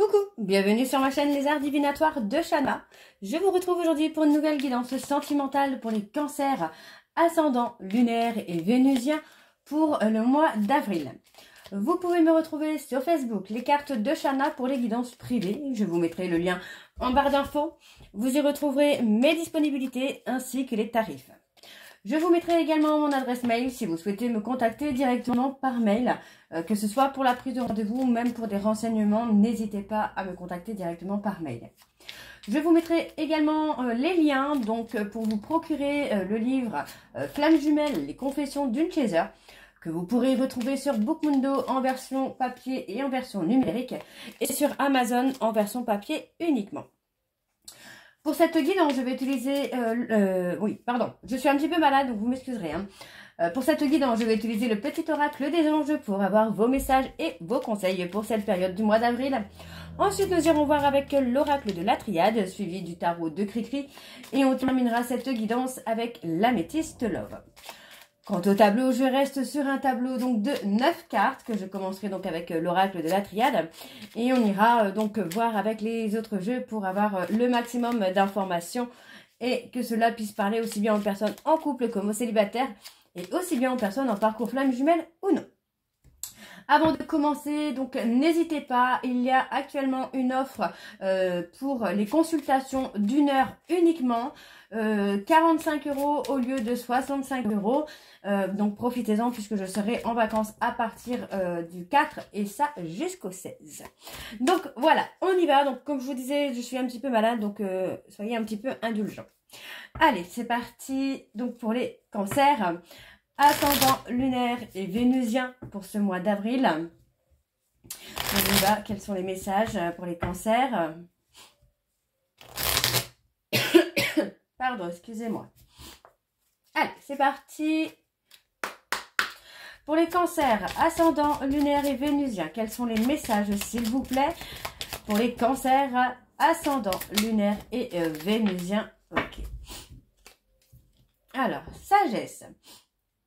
Coucou, bienvenue sur ma chaîne Les Arts Divinatoires de Shana. Je vous retrouve aujourd'hui pour une nouvelle guidance sentimentale pour les cancers ascendants, lunaires et vénusiens pour le mois d'avril. Vous pouvez me retrouver sur Facebook, les cartes de Shana pour les guidances privées. Je vous mettrai le lien en barre d'infos. Vous y retrouverez mes disponibilités ainsi que les tarifs. Je vous mettrai également mon adresse mail si vous souhaitez me contacter directement par mail, que ce soit pour la prise de rendez-vous ou même pour des renseignements, n'hésitez pas à me contacter directement par mail. Je vous mettrai également les liens donc pour vous procurer le livre Flammes jumelles, les confessions d'une chaser, que vous pourrez retrouver sur Bookmundo en version papier et en version numérique, et sur Amazon en version papier uniquement. Pour cette guidance, je vais utiliser... je suis un petit peu malade, donc vous m'excuserez. Pour cette guidance, je vais utiliser le petit oracle des anges pour avoir vos messages et vos conseils pour cette période du mois d'avril. Ensuite, nous irons voir avec l'oracle de la triade, suivi du tarot de Cricri. Et on terminera cette guidance avec l'améthyste love. Quant au tableau, je reste sur un tableau donc de 9 cartes que je commencerai donc avec l'oracle de la triade et on ira donc voir avec les autres jeux pour avoir le maximum d'informations et que cela puisse parler aussi bien aux personnes en couple comme aux célibataires et aussi bien aux personnes en parcours flamme jumelle ou non. Avant de commencer, donc n'hésitez pas, il y a actuellement une offre pour les consultations d'une heure uniquement, 45 € au lieu de 65 €. Donc profitez-en puisque je serai en vacances à partir du 4 et ça jusqu'au 16. Donc voilà, on y va. Donc comme je vous disais, je suis un petit peu malade, donc soyez un petit peu indulgents. Allez, c'est parti donc pour les cancers. Ascendant lunaire et vénusien pour ce mois d'avril. On y va. Quels sont les messages pour les cancers? Pardon, excusez-moi. Allez, c'est parti. Pour les cancers, ascendant lunaire et vénusien, quels sont les messages s'il vous plaît? Pour les cancers, ascendant lunaire et vénusien. Ok. Alors, sagesse.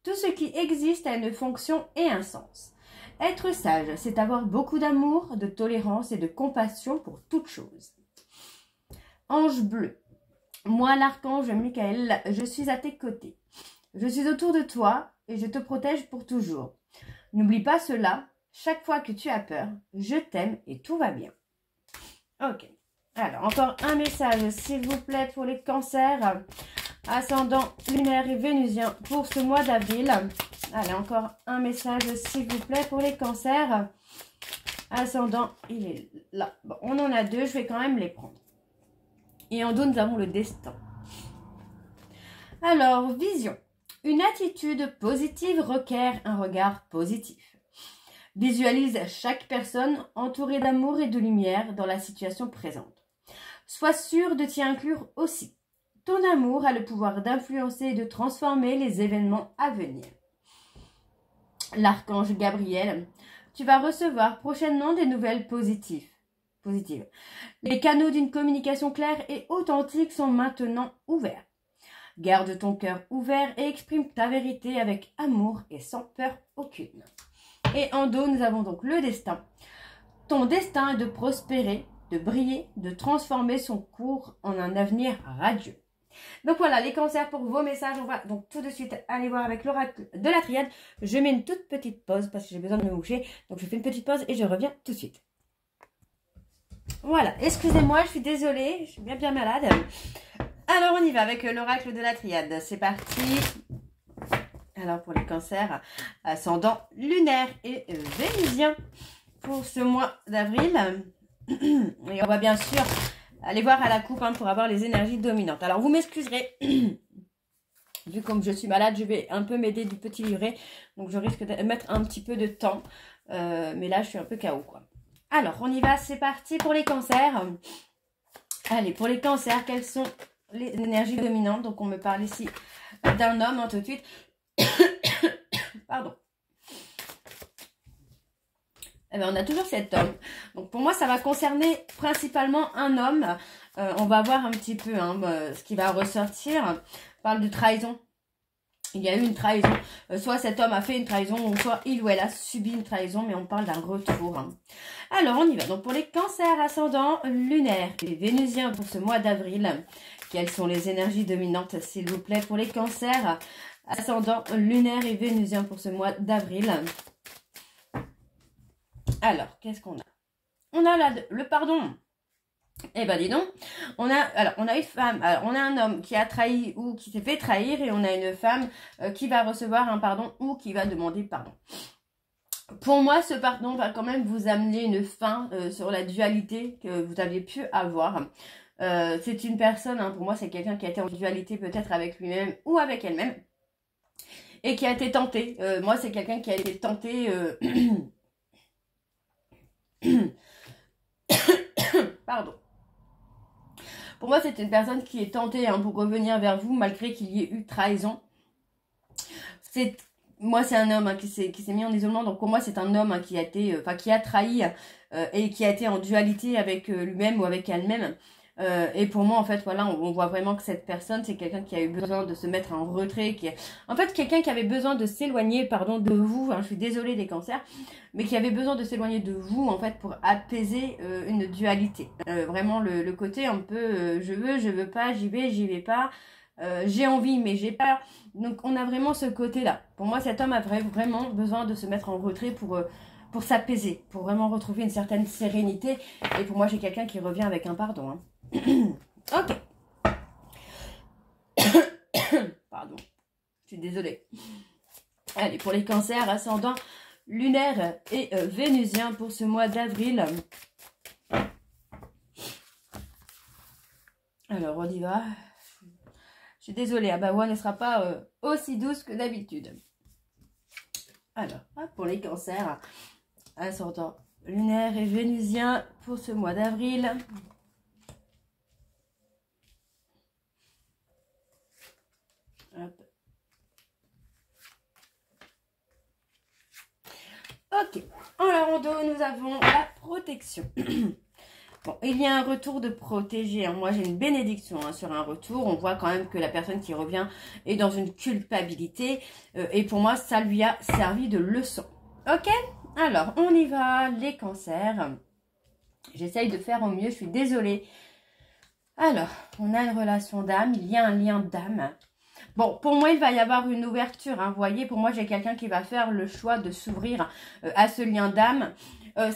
Tout ce qui existe a une fonction et un sens. Être sage, c'est avoir beaucoup d'amour, de tolérance et de compassion pour toute chose. Ange bleu. Moi, l'archange Michael, je suis à tes côtés. Je suis autour de toi et je te protège pour toujours. N'oublie pas cela, chaque fois que tu as peur, je t'aime et tout va bien. Ok. Alors, encore un message, s'il vous plaît, pour les cancers. Ascendant lunaire et vénusien pour ce mois d'avril. Allez, encore un message s'il vous plaît pour les cancers. Ascendant, il est là. Bon, on en a deux, je vais quand même les prendre. Et en dos, nous avons le destin. Alors, vision. Une attitude positive requiert un regard positif. Visualise chaque personne entourée d'amour et de lumière dans la situation présente. Sois sûr de t'y inclure aussi. Ton amour a le pouvoir d'influencer et de transformer les événements à venir. L'archange Gabriel, tu vas recevoir prochainement des nouvelles positives. Les canaux d'une communication claire et authentique sont maintenant ouverts. Garde ton cœur ouvert et exprime ta vérité avec amour et sans peur aucune. Et en dos, nous avons donc le destin. Ton destin est de prospérer, de briller, de transformer son cours en un avenir radieux. Donc voilà les cancers pour vos messages. On va donc tout de suite aller voir avec l'oracle de la triade. Je mets une toute petite pause parce que j'ai besoin de me moucher. Donc je fais une petite pause et je reviens tout de suite. Voilà, excusez-moi, je suis désolée, je suis bien malade. Alors on y va avec l'oracle de la triade. C'est parti. Alors pour les cancers, ascendant lunaire et vénusien pour ce mois d'avril. Et on va bien sûr aller voir à la coupe pour avoir les énergies dominantes. Alors, vous m'excuserez. Vu comme je suis malade, je vais un peu m'aider du petit livret. Donc, je risque de mettre un petit peu de temps. Mais là, je suis un peu KO, quoi. Alors, on y va. C'est parti pour les cancers. Allez, pour les cancers, quelles sont les énergies dominantes? Donc, on me parle ici d'un homme, tout de suite. Pardon. Eh bien, on a toujours cet homme. Donc, pour moi, ça va concerner principalement un homme. On va voir un petit peu ce qui va ressortir. On parle de trahison. il y a eu une trahison. Soit cet homme a fait une trahison, ou soit il ou elle a subi une trahison, mais on parle d'un retour. Hein. Alors, on y va. Donc, pour les cancers ascendants lunaires et vénusiens pour ce mois d'avril, quelles sont les énergies dominantes, s'il vous plaît, pour les cancers ascendants lunaires et vénusiens pour ce mois d'avril? Alors, qu'est-ce qu'on a? On a là le pardon. Eh ben dis donc, on a une femme, alors on a un homme qui a trahi ou qui s'est fait trahir et on a une femme qui va recevoir un pardon ou qui va demander pardon. Pour moi, ce pardon va quand même vous amener une fin sur la dualité que vous aviez pu avoir. C'est une personne, hein, pour moi c'est quelqu'un qui a été en dualité peut-être avec lui-même ou avec elle-même et qui a été tenté. Moi c'est quelqu'un qui a été tenté... Pardon. Pour moi, c'est une personne qui est tentée hein, pour revenir vers vous malgré qu'il y ait eu trahison. Moi, c'est un homme hein, qui s'est mis en isolement. Donc pour moi, c'est un homme hein, qui a trahi et qui a été en dualité avec lui-même ou avec elle-même. Et pour moi, en fait, voilà, on voit vraiment que cette personne, c'est quelqu'un qui a eu besoin de se mettre en retrait, en fait, quelqu'un qui avait besoin de s'éloigner, pardon, de vous, hein, je suis désolée des cancers, mais qui avait besoin de s'éloigner de vous, en fait, pour apaiser une dualité. Vraiment, le côté un peu, je veux pas, j'y vais pas, j'ai envie, mais j'ai peur. Donc, on a vraiment ce côté-là. Pour moi, cet homme a vraiment besoin de se mettre en retrait pour s'apaiser, pour vraiment retrouver une certaine sérénité. Et pour moi, j'ai quelqu'un qui revient avec un pardon, hein. Ok. Pardon. Je suis désolée. Allez, pour les cancers ascendants lunaires et vénusiens pour ce mois d'avril. Alors, on y va. Je suis désolée, Abawa ne sera pas aussi douce que d'habitude. Alors, pour les cancers ascendants lunaires et vénusiens pour ce mois d'avril. Hop. Ok, en la rondeau, nous avons la protection. Bon, il y a un retour de protégé. Hein. Moi, j'ai une bénédiction hein, sur un retour. On voit quand même que la personne qui revient est dans une culpabilité. Et pour moi, ça lui a servi de leçon. Ok, alors, on y va. Les cancers. J'essaye de faire au mieux. Je suis désolée. Alors, on a une relation d'âme. Il y a un lien d'âme. Bon, pour moi, il va y avoir une ouverture. Hein. Vous voyez, pour moi, j'ai quelqu'un qui va faire le choix de s'ouvrir à ce lien d'âme.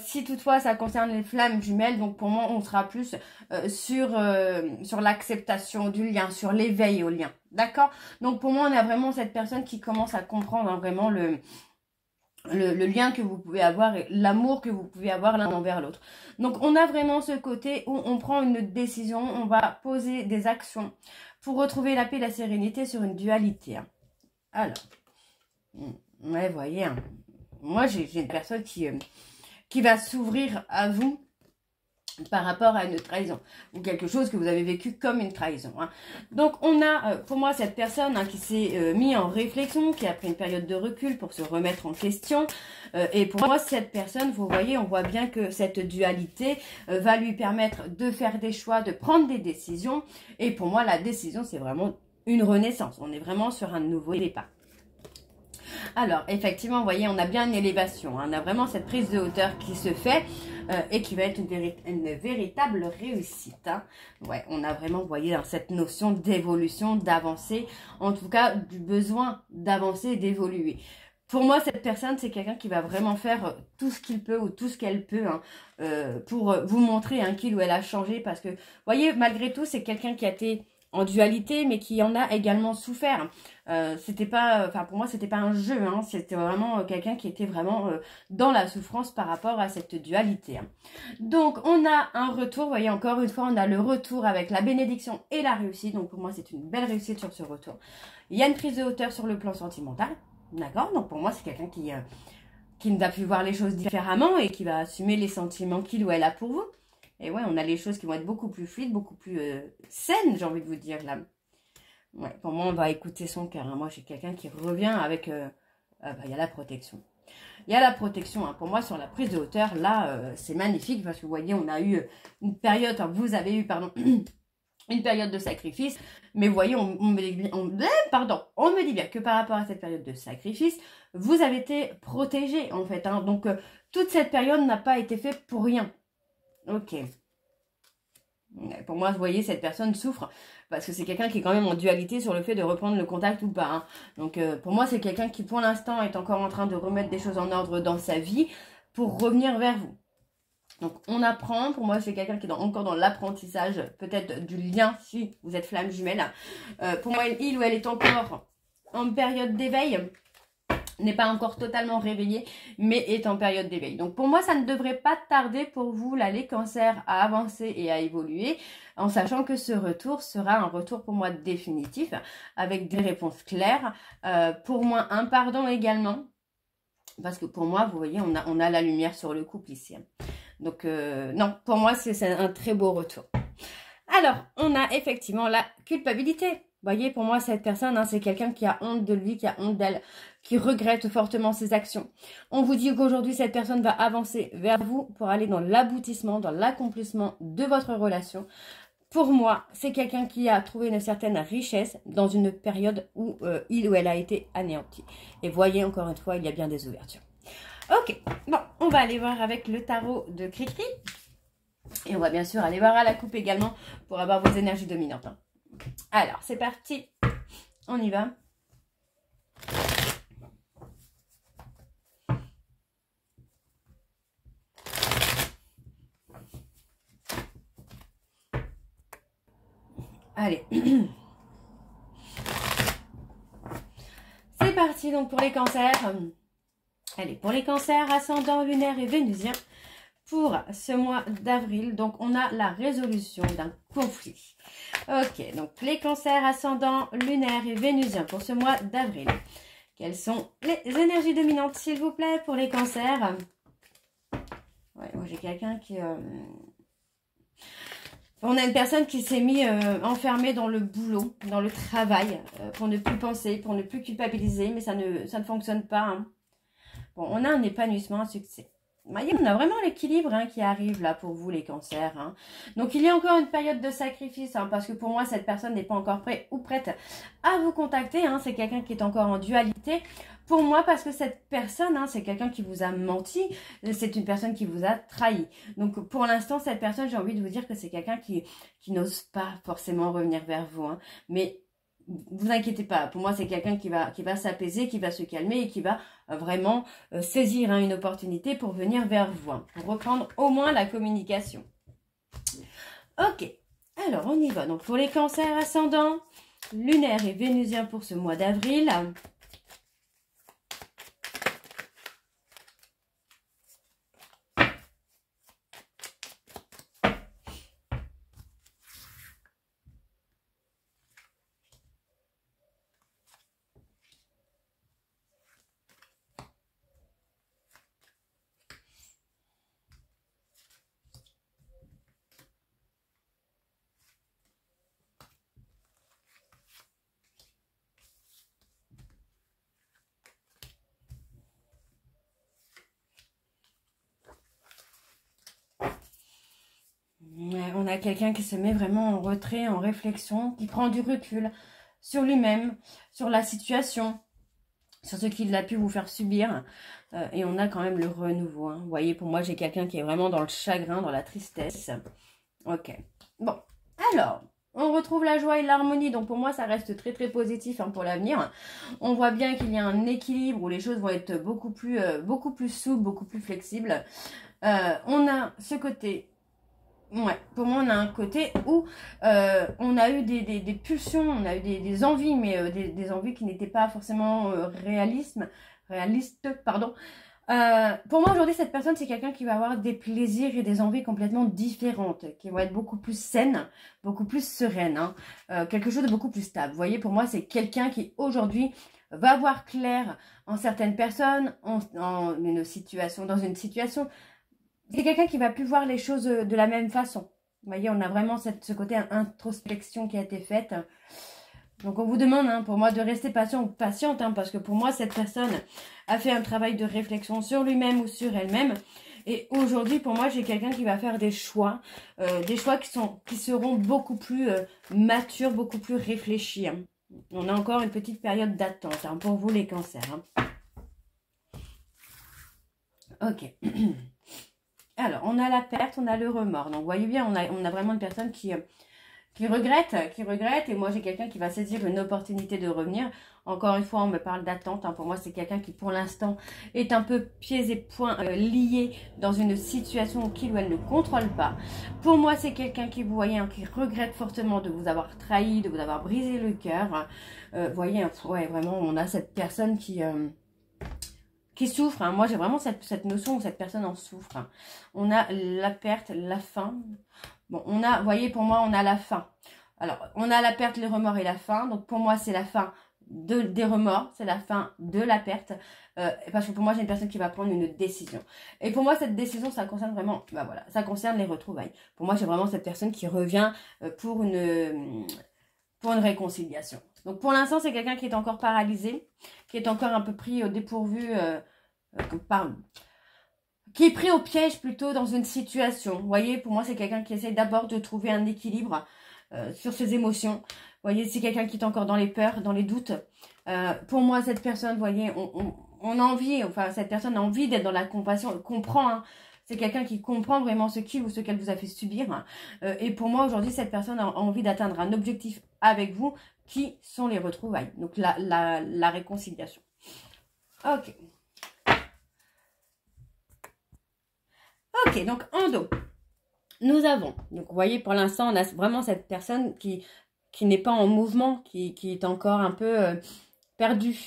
Si toutefois, ça concerne les flammes jumelles, donc pour moi, on sera plus sur l'acceptation du lien, sur l'éveil au lien. D'accord? Donc pour moi, on a vraiment cette personne qui commence à comprendre hein, vraiment le lien que vous pouvez avoir et l'amour que vous pouvez avoir l'un envers l'autre. Donc on a vraiment ce côté où on prend une décision, on va poser des actions pour retrouver la paix et la sérénité sur une dualité. Hein. Alors, ouais, vous voyez, hein, moi j'ai une personne qui va s'ouvrir à vous par rapport à une trahison ou quelque chose que vous avez vécu comme une trahison. Hein. Donc on a pour moi cette personne hein, qui s'est mis en réflexion, qui a pris une période de recul pour se remettre en question. Et pour moi cette personne, vous voyez, on voit bien que cette dualité va lui permettre de faire des choix, de prendre des décisions. Et pour moi la décision c'est vraiment une renaissance. On est vraiment sur un nouveau départ. Alors, effectivement, vous voyez, on a bien une élévation. Hein, on a vraiment cette prise de hauteur qui se fait et qui va être une véritable réussite. Hein. Ouais, on a vraiment, vous voyez, cette notion d'évolution, d'avancer, en tout cas, du besoin d'avancer et d'évoluer. Pour moi, cette personne, c'est quelqu'un qui va vraiment faire tout ce qu'il peut ou tout ce qu'elle peut hein, pour vous montrer hein, qu'il ou elle a changé. Parce que, vous voyez, malgré tout, c'est quelqu'un qui a été en dualité, mais qui en a également souffert. C'était pas, enfin pour moi c'était pas un jeu, hein, c'était vraiment quelqu'un qui était vraiment dans la souffrance par rapport à cette dualité. Hein. Donc on a un retour, vous voyez encore une fois on a le retour avec la bénédiction et la réussite, donc pour moi c'est une belle réussite sur ce retour. Il y a une prise de hauteur sur le plan sentimental, d'accord, donc pour moi c'est quelqu'un qui ne va plus voir les choses différemment et qui va assumer les sentiments qu'il ou elle a pour vous. Et ouais, on a les choses qui vont être beaucoup plus fluides, beaucoup plus saines, j'ai envie de vous dire, là. Ouais, pour moi, on va écouter son cœur. Hein. Moi, j'ai quelqu'un qui revient avec... il y a la protection. Il y a la protection. Hein. Pour moi, sur la prise de hauteur, là, c'est magnifique. Parce que vous voyez, on a eu une période... Enfin, vous avez eu, pardon... une période de sacrifice. Mais vous voyez, on me dit bien que par rapport à cette période de sacrifice, vous avez été protégé en fait. Hein. Donc, toute cette période n'a pas été faite pour rien. Ok. Pour moi, vous voyez, cette personne souffre parce que c'est quelqu'un qui est quand même en dualité sur le fait de reprendre le contact ou pas. Hein. Donc, pour moi, c'est quelqu'un qui, pour l'instant, est encore en train de remettre des choses en ordre dans sa vie pour revenir vers vous. Donc, on apprend. Pour moi, c'est quelqu'un qui est encore dans l'apprentissage, peut-être du lien, si vous êtes flamme jumelle. Pour moi, il ou elle est encore en période d'éveil, n'est pas encore totalement réveillé, mais est en période d'éveil. Donc, pour moi, ça ne devrait pas tarder pour vous, là, les cancers, à avancer et à évoluer, en sachant que ce retour sera un retour pour moi définitif, avec des réponses claires. Pour moi, un pardon également, parce que pour moi, vous voyez, on a la lumière sur le couple ici. Donc, non, pour moi, c'est un très beau retour. Alors, on a effectivement la culpabilité. Vous voyez, pour moi, cette personne, hein, c'est quelqu'un qui a honte de lui, qui a honte d'elle, qui regrette fortement ses actions. On vous dit qu'aujourd'hui, cette personne va avancer vers vous pour aller dans l'aboutissement, dans l'accomplissement de votre relation. Pour moi, c'est quelqu'un qui a trouvé une certaine richesse dans une période où il ou elle a été anéanti. Et voyez, encore une fois, il y a bien des ouvertures. Ok, bon, on va aller voir avec le tarot de Cricri. Et on va bien sûr aller voir à la coupe également pour avoir vos énergies dominantes. Hein. Alors, c'est parti. On y va. Allez. C'est parti donc pour les cancers. Allez, pour les cancers, ascendant, lunaire et vénusien, pour ce mois d'avril, donc on a la résolution d'un conflit. Ok, donc les cancers, ascendant, lunaire et vénusien pour ce mois d'avril. Quelles sont les énergies dominantes, s'il vous plaît, pour les cancers? Ouais, moi j'ai quelqu'un qui... On a une personne qui s'est mis enfermée dans le boulot, dans le travail, pour ne plus penser, pour ne plus culpabiliser, mais ça ne fonctionne pas. Hein. Bon, on a un épanouissement, un succès. Vous voyez, on a vraiment l'équilibre hein, qui arrive là pour vous les cancers. Hein. Donc il y a encore une période de sacrifice, hein, parce que pour moi cette personne n'est pas encore prête ou prête à vous contacter. Hein. C'est quelqu'un qui est encore en dualité. Pour moi, parce que cette personne, hein, c'est quelqu'un qui vous a menti, c'est une personne qui vous a trahi. Donc pour l'instant, cette personne, j'ai envie de vous dire que c'est quelqu'un qui n'ose pas forcément revenir vers vous. Hein. Mais vous inquiétez pas, pour moi c'est quelqu'un qui va s'apaiser, qui va se calmer et qui va vraiment saisir hein, une opportunité pour venir vers vous, hein, pour reprendre au moins la communication. Ok, alors on y va. Donc pour les cancers ascendants, lunaire et vénusien pour ce mois d'avril. On a quelqu'un qui se met vraiment en retrait, en réflexion, qui prend du recul sur lui-même, sur la situation, sur ce qu'il a pu vous faire subir. Et on a quand même le renouveau. Hein. Vous voyez, pour moi, j'ai quelqu'un qui est vraiment dans le chagrin, dans la tristesse. Ok. Bon, alors, on retrouve la joie et l'harmonie. Donc pour moi, ça reste très très positif hein, pour l'avenir. On voit bien qu'il y a un équilibre où les choses vont être beaucoup plus souples, beaucoup plus flexibles. On a ce côté... Ouais, pour moi, on a un côté où on a eu des pulsions, on a eu des envies, mais des envies qui n'étaient pas forcément réalistes, pardon. Pour moi, aujourd'hui, cette personne, c'est quelqu'un qui va avoir des plaisirs et des envies complètement différentes, qui vont être beaucoup plus saines, beaucoup plus sereines, hein, quelque chose de beaucoup plus stable. Vous voyez, pour moi, c'est quelqu'un qui, aujourd'hui, va voir clair en certaines personnes, dans une situation... C'est quelqu'un qui va plus voir les choses de la même façon. Vous voyez, on a vraiment ce côté introspection qui a été faite. Donc, on vous demande, hein, pour moi, de rester patient ou patiente, hein, parce que pour moi, cette personne a fait un travail de réflexion sur lui-même ou sur elle-même. Et aujourd'hui, pour moi, j'ai quelqu'un qui va faire des choix qui seront beaucoup plus matures, beaucoup plus réfléchis. Hein. On a encore une petite période d'attente hein, pour vous les cancers. Hein. Ok. Alors, on a la perte, on a le remords. Donc, vous voyez bien, on a vraiment une personne qui regrette. Et moi, j'ai quelqu'un qui va saisir une opportunité de revenir. Encore une fois, on me parle d'attente. Hein. Pour moi, c'est quelqu'un qui, pour l'instant, est un peu pieds et poings liés dans une situation qu'il ou elle ne contrôle pas. Pour moi, c'est quelqu'un qui, vous voyez, hein, qui regrette fortement de vous avoir trahi, de vous avoir brisé le cœur. Vous voyez, ouais, vraiment, on a cette personne qui souffre. Hein. Moi, j'ai vraiment cette notion où cette personne en souffre. Hein. On a la perte, la fin. Bon, on a, vous voyez, pour moi, on a la fin. Alors, on a la perte, les remords et la fin. Donc, pour moi, c'est la fin des remords, c'est la fin de la perte. Parce que pour moi, j'ai une personne qui va prendre une décision. Et pour moi, cette décision, ça concerne vraiment, bah voilà, ça concerne les retrouvailles. Pour moi, j'ai vraiment cette personne qui revient pour une réconciliation. Donc, pour l'instant, c'est quelqu'un qui est encore paralysé, qui est encore un peu pris au dépourvu, qui est pris au piège plutôt dans une situation. Vous voyez, pour moi, c'est quelqu'un qui essaie d'abord de trouver un équilibre sur ses émotions. Vous voyez, c'est quelqu'un qui est encore dans les peurs, dans les doutes. Pour moi, cette personne, vous voyez, on a envie, enfin, cette personne a envie d'être dans la compassion, elle comprend, hein. C'est quelqu'un qui comprend vraiment ce qu'il ou ce qu'elle vous a fait subir. Hein. Et pour moi, aujourd'hui, cette personne a envie d'atteindre un objectif avec vous, qui sont les retrouvailles. Donc, la réconciliation. Ok. Ok, donc en dos, nous avons, donc vous voyez pour l'instant on a vraiment cette personne qui n'est pas en mouvement, qui est encore un peu perdue.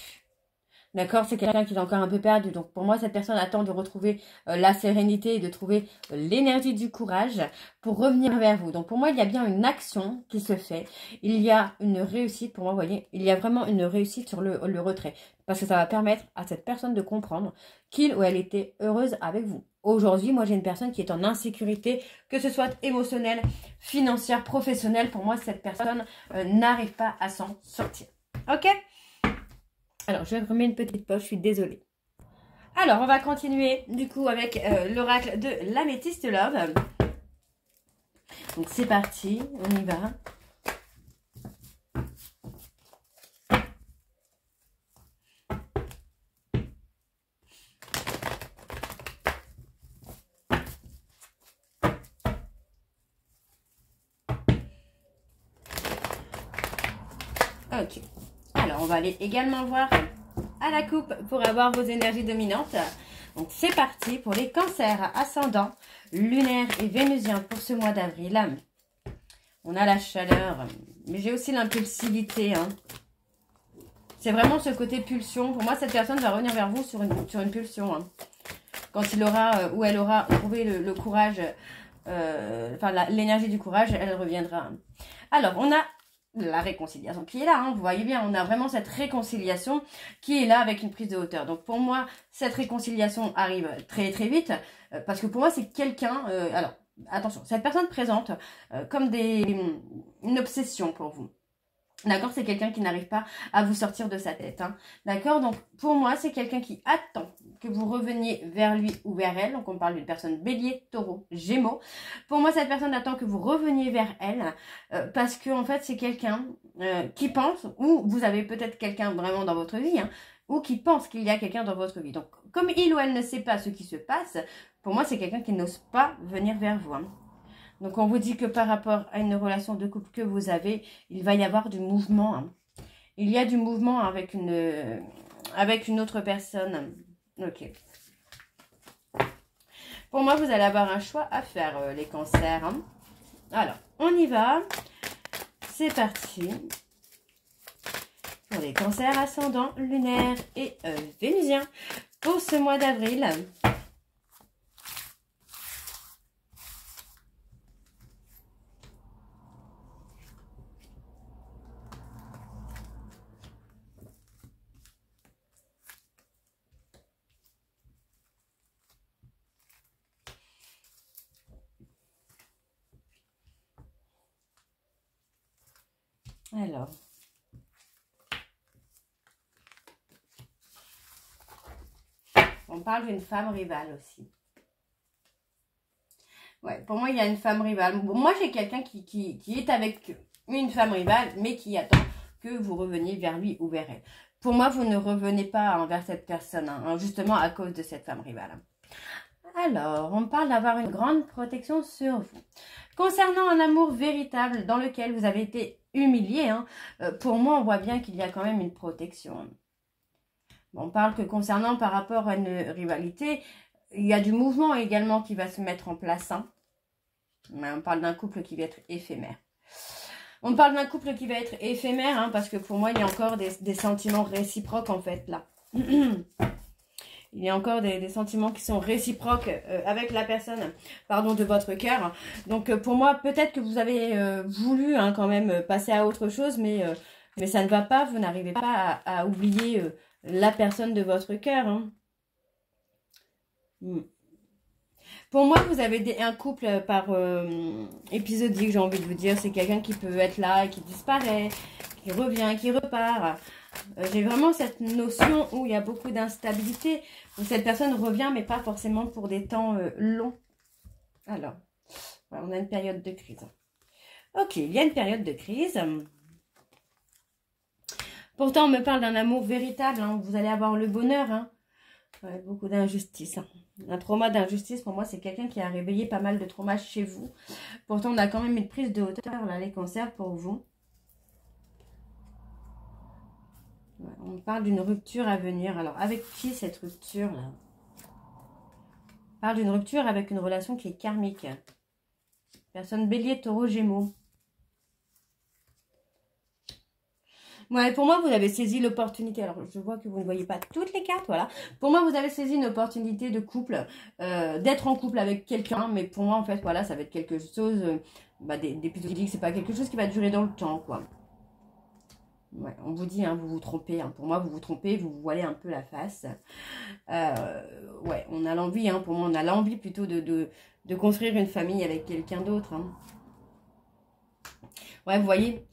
D'accord, c'est quelqu'un qui est encore un peu perdu. Donc pour moi, cette personne attend de retrouver la sérénité et de trouver l'énergie du courage pour revenir vers vous. Donc pour moi, il y a bien une action qui se fait. Il y a une réussite, pour moi, vous voyez, il y a vraiment une réussite sur le retrait. Parce que ça va permettre à cette personne de comprendre qu'il ou elle était heureuse avec vous. Aujourd'hui, moi, j'ai une personne qui est en insécurité, que ce soit émotionnelle, financière, professionnelle. Pour moi, cette personne n'arrive pas à s'en sortir. Ok ? Alors, je vais remettre une petite pause, je suis désolée. Alors, on va continuer du coup avec l'oracle de l'Améthyste Love. Donc, c'est parti, on y va. Ok. Alors, on va aller également voir à la coupe pour avoir vos énergies dominantes. Donc, c'est parti pour les cancers ascendants, lunaires et vénusiens pour ce mois d'avril. On a la chaleur, mais j'ai aussi l'impulsivité. Hein. C'est vraiment ce côté pulsion. Pour moi, cette personne va revenir vers vous sur une pulsion. Hein. Quand il aura ou elle aura trouvé le courage, l'énergie du courage, elle reviendra. Alors, on a la réconciliation qui est là, hein, vous voyez bien, on a vraiment cette réconciliation qui est là avec une prise de hauteur. Donc pour moi, cette réconciliation arrive très très vite, parce que pour moi c'est quelqu'un, alors attention, cette personne présente comme une obsession pour vous. D'accord, c'est quelqu'un qui n'arrive pas à vous sortir de sa tête. Hein. D'accord, donc pour moi, c'est quelqu'un qui attend que vous reveniez vers lui ou vers elle. Donc on parle d'une personne bélier, taureau, gémeaux. Pour moi, cette personne attend que vous reveniez vers elle parce que en fait, c'est quelqu'un qui pense, ou vous avez peut-être quelqu'un vraiment dans votre vie, hein, ou qui pense qu'il y a quelqu'un dans votre vie. Donc comme il ou elle ne sait pas ce qui se passe, pour moi, c'est quelqu'un qui n'ose pas venir vers vous. Hein. Donc, on vous dit que par rapport à une relation de couple que vous avez, il va y avoir du mouvement. Hein. Il y a du mouvement avec une autre personne. Ok. Pour moi, vous allez avoir un choix à faire, les cancers. Hein. Alors, on y va. C'est parti. Pour les cancers ascendants, lunaires et vénusiens. Pour ce mois d'avril. Alors, on parle d'une femme rivale aussi. Ouais, pour moi, il y a une femme rivale. Bon, moi, j'ai quelqu'un qui est avec une femme rivale, mais qui attend que vous reveniez vers lui ou vers elle. Pour moi, vous ne revenez pas envers cette personne, hein, justement à cause de cette femme rivale. Alors, on parle d'avoir une grande protection sur vous. Concernant un amour véritable dans lequel vous avez été humilié, hein, pour moi, on voit bien qu'il y a quand même une protection. Bon, on parle que concernant par rapport à une rivalité, il y a du mouvement également qui va se mettre en place. Hein. On parle d'un couple qui va être éphémère. On parle d'un couple qui va être éphémère, hein, parce que pour moi, il y a encore des sentiments réciproques, en fait, là. Il y a encore des sentiments qui sont réciproques avec la personne, pardon, de votre cœur. Donc, pour moi, peut-être que vous avez voulu hein, quand même passer à autre chose, mais ça ne va pas. Vous n'arrivez pas à oublier la personne de votre cœur. Hein. Pour moi, vous avez un couple par épisodique, j'ai envie de vous dire. C'est quelqu'un qui peut être là et qui disparaît, qui revient, qui repart. J'ai vraiment cette notion où il y a beaucoup d'instabilité, où cette personne revient, mais pas forcément pour des temps longs. Alors, voilà, on a une période de crise. Ok, il y a une période de crise. Pourtant, on me parle d'un amour véritable, hein, où vous allez avoir le bonheur, hein. Ouais, beaucoup d'injustice. Hein. Un trauma d'injustice, pour moi, c'est quelqu'un qui a réveillé pas mal de traumas chez vous. Pourtant, on a quand même une prise de hauteur, là, les cancers, pour vous. Ouais, on parle d'une rupture à venir. Alors, avec qui cette rupture-là? On parle d'une rupture avec une relation qui est karmique. Personne bélier, taureau, gémeaux. Ouais, pour moi, vous avez saisi l'opportunité. Alors, je vois que vous ne voyez pas toutes les cartes, voilà. Pour moi, vous avez saisi une opportunité de couple, d'être en couple avec quelqu'un. Mais pour moi, en fait, voilà, ça va être quelque chose, d'épisodique. C'est pas quelque chose qui va durer dans le temps, quoi. Ouais, on vous dit, hein, vous vous trompez. Hein. Pour moi, vous vous trompez, vous vous voilez un peu la face. Ouais, on a l'envie, hein, pour moi, on a l'envie plutôt de construire une famille avec quelqu'un d'autre. Hein. Ouais, vous voyez...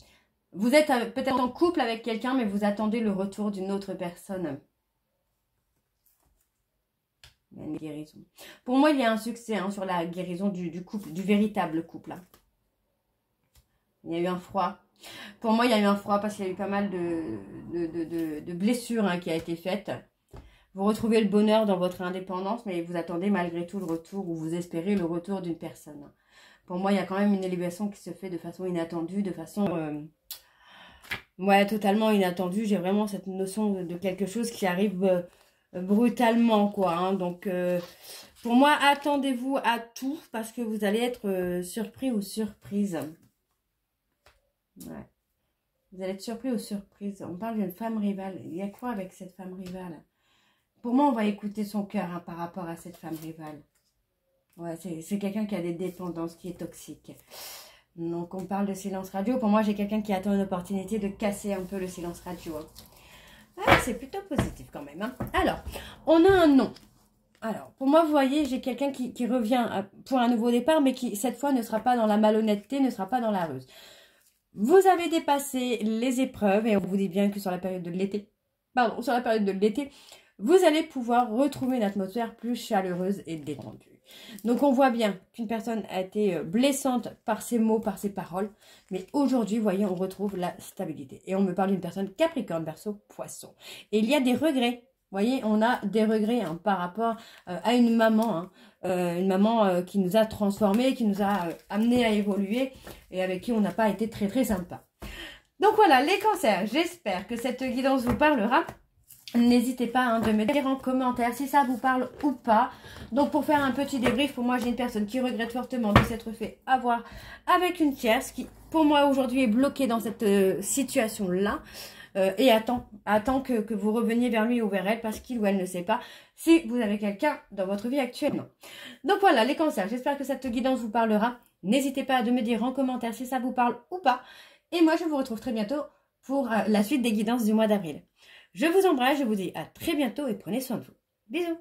Vous êtes peut-être en couple avec quelqu'un, mais vous attendez le retour d'une autre personne. Il y a une guérison. Pour moi, il y a un succès hein, sur la guérison du couple, du véritable couple. Hein. Il y a eu un froid. Pour moi, il y a eu un froid parce qu'il y a eu pas mal de blessures hein, qui a été faites. Vous retrouvez le bonheur dans votre indépendance, mais vous attendez malgré tout le retour ou vous espérez le retour d'une personne. Pour moi, il y a quand même une élévation qui se fait de façon inattendue, de façon... ouais, totalement inattendue. J'ai vraiment cette notion de quelque chose qui arrive brutalement, quoi. Hein. Donc, pour moi, attendez-vous à tout parce que vous allez être surpris ou surprise. Ouais. Vous allez être surpris ou surprise. On parle d'une femme rivale. Il y a quoi avec cette femme rivale? Pour moi, on va écouter son cœur hein, par rapport à cette femme rivale. Ouais, c'est quelqu'un qui a des dépendances, qui est toxique. Donc, on parle de silence radio. Pour moi, j'ai quelqu'un qui attend une opportunité de casser un peu le silence radio. Ah, c'est plutôt positif quand même. Hein. Alors, on a un nom. Alors, pour moi, vous voyez, j'ai quelqu'un qui revient pour un nouveau départ, mais qui, cette fois, ne sera pas dans la malhonnêteté, ne sera pas dans la ruse. Vous avez dépassé les épreuves, et on vous dit bien que sur la période de l'été, pardon, sur la période de l'été, vous allez pouvoir retrouver une atmosphère plus chaleureuse et détendue. Donc, on voit bien qu'une personne a été blessante par ses mots, par ses paroles. Mais aujourd'hui, vous voyez, on retrouve la stabilité. Et on me parle d'une personne Capricorne, Verseau, Poisson. Et il y a des regrets. Vous voyez, on a des regrets hein, par rapport à une maman. Hein, qui nous a transformés, qui nous a amenés à évoluer. Et avec qui on n'a pas été très, très sympa. Donc voilà, les cancers. J'espère que cette guidance vous parlera. N'hésitez pas hein, de me dire en commentaire si ça vous parle ou pas. Donc pour faire un petit débrief, pour moi j'ai une personne qui regrette fortement de s'être fait avoir avec une tierce qui pour moi aujourd'hui est bloquée dans cette situation-là et attend que vous reveniez vers lui ou vers elle parce qu'il ou elle ne sait pas si vous avez quelqu'un dans votre vie actuellement. Donc voilà les cancers, j'espère que cette guidance vous parlera. N'hésitez pas à me dire en commentaire si ça vous parle ou pas. Et moi je vous retrouve très bientôt pour la suite des guidances du mois d'avril. Je vous embrasse, je vous dis à très bientôt et prenez soin de vous. Bisous.